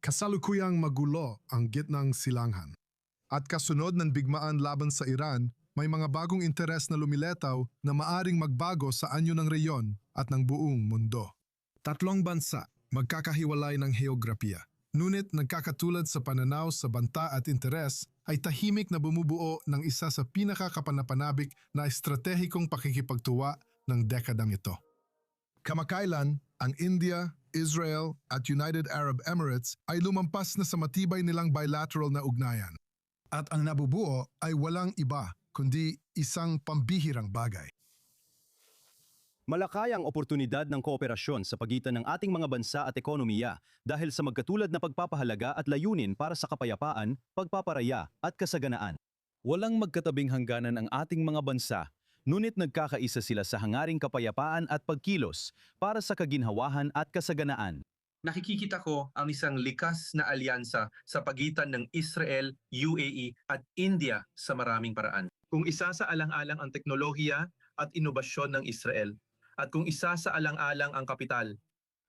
Kasalukuyang magulo ang gitnang silangan. At kasunod ng bigmaan laban sa Iran, may mga bagong interes na lumiletaw na maaring magbago sa anyo ng reyon at ng buong mundo. Tatlong bansa, magkakahiwalay ng heograpiya. Ngunit nagkakatulad sa pananaw sa banta at interes ay tahimik na bumubuo ng isa sa pinakakapanapanabik na estratehikong pakikipagtuwa ng dekadang ito. Kamakailan, ang India, Israel at United Arab Emirates ay lumampas na sa matibay nilang bilateral na ugnayan. At ang nabubuo ay walang iba kundi isang pambihirang bagay. Malakay ang oportunidad ng kooperasyon sa pagitan ng ating mga bansa at ekonomiya dahil sa magkatulad na pagpapahalaga at layunin para sa kapayapaan, pagpaparaya at kasaganaan. Walang magkatabing hangganan ang ating mga bansa, ngunit nagkakaisa sila sa hangaring kapayapaan at pagkilos para sa kaginhawahan at kasaganaan. Nakikita ko ang isang likas na alyansa sa pagitan ng Israel, UAE at India sa maraming paraan. Kung isa sa alang-alang ang teknolohiya at inobasyon ng Israel, at kung isa sa alang-alang ang kapital.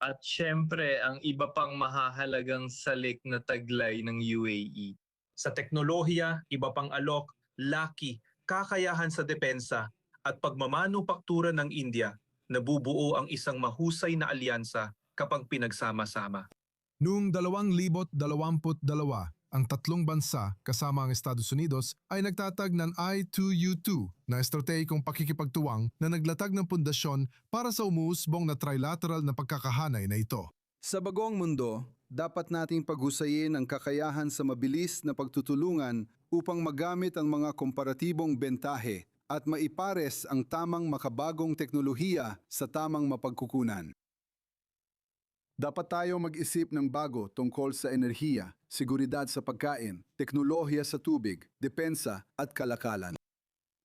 At syempre, ang iba pang mahahalagang salik na taglay ng UAE. Sa teknolohiya, iba pang alok, laki, kakayahan sa depensa, at pagmamanupaktura ng India, nabubuo ang isang mahusay na alyansa kapag pinagsama-sama. Noong 2022, ang tatlong bansa kasama ang Estados Unidos ay nagtatag ng I2U2 na estratehikong pakikipagtuwang na naglatag ng pundasyon para sa umuusbong na trilateral na pagkakahanay na ito. Sa bagong mundo, dapat nating paghusayin ang kakayahan sa mabilis na pagtutulungan upang magamit ang mga komparatibong bentahe at maipares ang tamang makabagong teknolohiya sa tamang mapagkukunan. Dapat tayo mag-isip ng bago tungkol sa enerhiya, seguridad sa pagkain, teknolohiya sa tubig, depensa at kalakalan.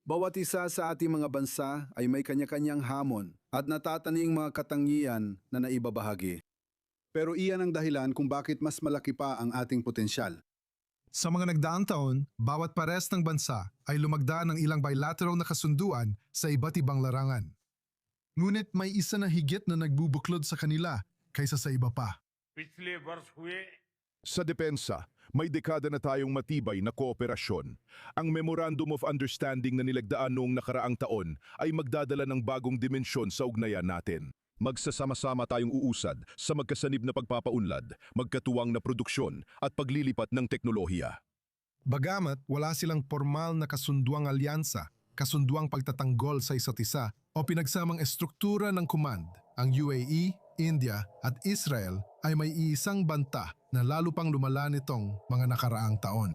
Bawat isa sa ating mga bansa ay may kanya-kanyang hamon at natataning mga katangian na naibabahagi. Pero iyan ang dahilan kung bakit mas malaki pa ang ating potensyal. Sa mga nagdaang taon, bawat pares ng bansa ay lumagda ng ilang bilateral na kasunduan sa iba't ibang larangan. Ngunit may isa na higit na nagbubuklod sa kanila kaysa sa iba pa. Sa depensa, may dekada na tayong matibay na kooperasyon. Ang Memorandum of Understanding na nilagdaan noong nakaraang taon ay magdadala ng bagong dimensyon sa ugnayan natin. Magsasama-sama tayong uusad sa magkasanib na pagpapaunlad, magkatuwang na produksyon at paglilipat ng teknolohiya. Bagamat wala silang formal na kasunduang alyansa, kasunduang pagtatanggol sa isa't isa o pinagsamang estruktura ng command, ang UAE, India at Israel ay may iisang banta na lalo pang lumala nitong mga nakaraang taon.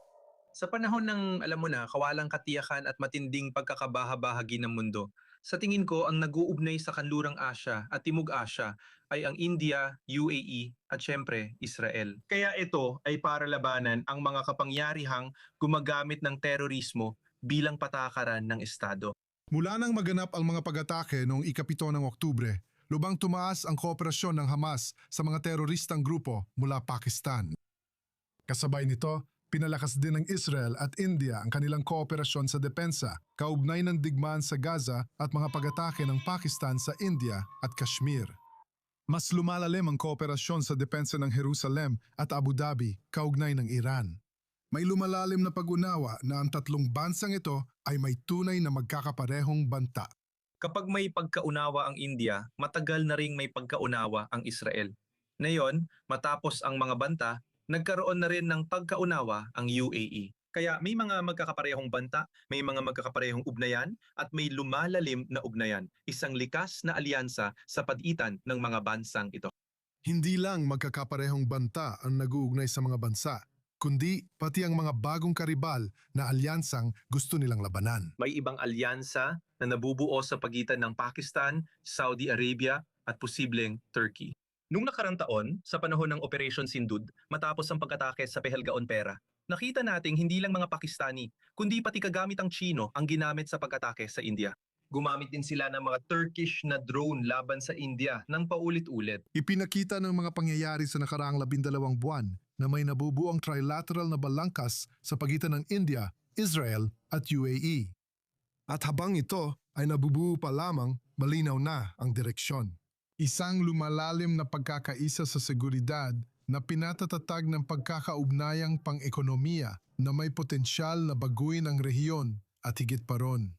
Sa panahon ng, alam mo na, kawalang katiyakan at matinding pagkakabaha-bahagi ng mundo, sa tingin ko ang nag-uugnay sa kanlurang Asya at Timog Asya ay ang India, UAE at syempre Israel. Kaya ito ay para labanan ang mga kapangyarihang gumagamit ng terorismo bilang patakaran ng Estado. Mula nang maganap ang mga pag-atake noong ika-7 ng Oktubre, lubang tumaas ang kooperasyon ng Hamas sa mga teroristang grupo mula Pakistan. Kasabay nito, pinalakas din ng Israel at India ang kanilang kooperasyon sa depensa, kaugnay ng digmaan sa Gaza at mga pag-atake ng Pakistan sa India at Kashmir. Mas lumalalim ang kooperasyon sa depensa ng Jerusalem at Abu Dhabi, kaugnay ng Iran. May lumalalim na pag-unawa na ang tatlong bansang ito ay may tunay na magkakaparehong banta. Kapag may pagkaunawa ang India, matagal na ring may pagkaunawa ang Israel. Ngayon, matapos ang mga banta, nagkaroon na rin ng pagkaunawa ang UAE. Kaya may mga magkakaparehong banta, may mga magkakaparehong ugnayan, at may lumalalim na ugnayan. Isang likas na alyansa sa pagitan ng mga bansang ito. Hindi lang magkakaparehong banta ang nag-uugnay sa mga bansa, kundi pati ang mga bagong karibal na alyansang gusto nilang labanan. May ibang alyansa na nabubuo sa pagitan ng Pakistan, Saudi Arabia at posibleng Turkey. Nung nakarang taon, sa panahon ng Operation Sindud, matapos ang pag-atake sa Pahalgaon Pera, nakita nating hindi lang mga Pakistani, kundi pati kagamitang Chino ang ginamit sa pag-atake sa India. Gumamit din sila ng mga Turkish na drone laban sa India ng paulit-ulit. Ipinakita ng mga pangyayari sa nakaraang 12 buwan na may nabubuong trilateral na balangkas sa pagitan ng India, Israel at UAE. At habang ito ay nabubuo pa lamang, malinaw na ang direksyon. Isang lumalalim na pagkakaisa sa seguridad, na pinatatatag ng pagkakaugnayang pang-ekonomiya na may potensyal na baguhin ang rehiyon at higit pa ron,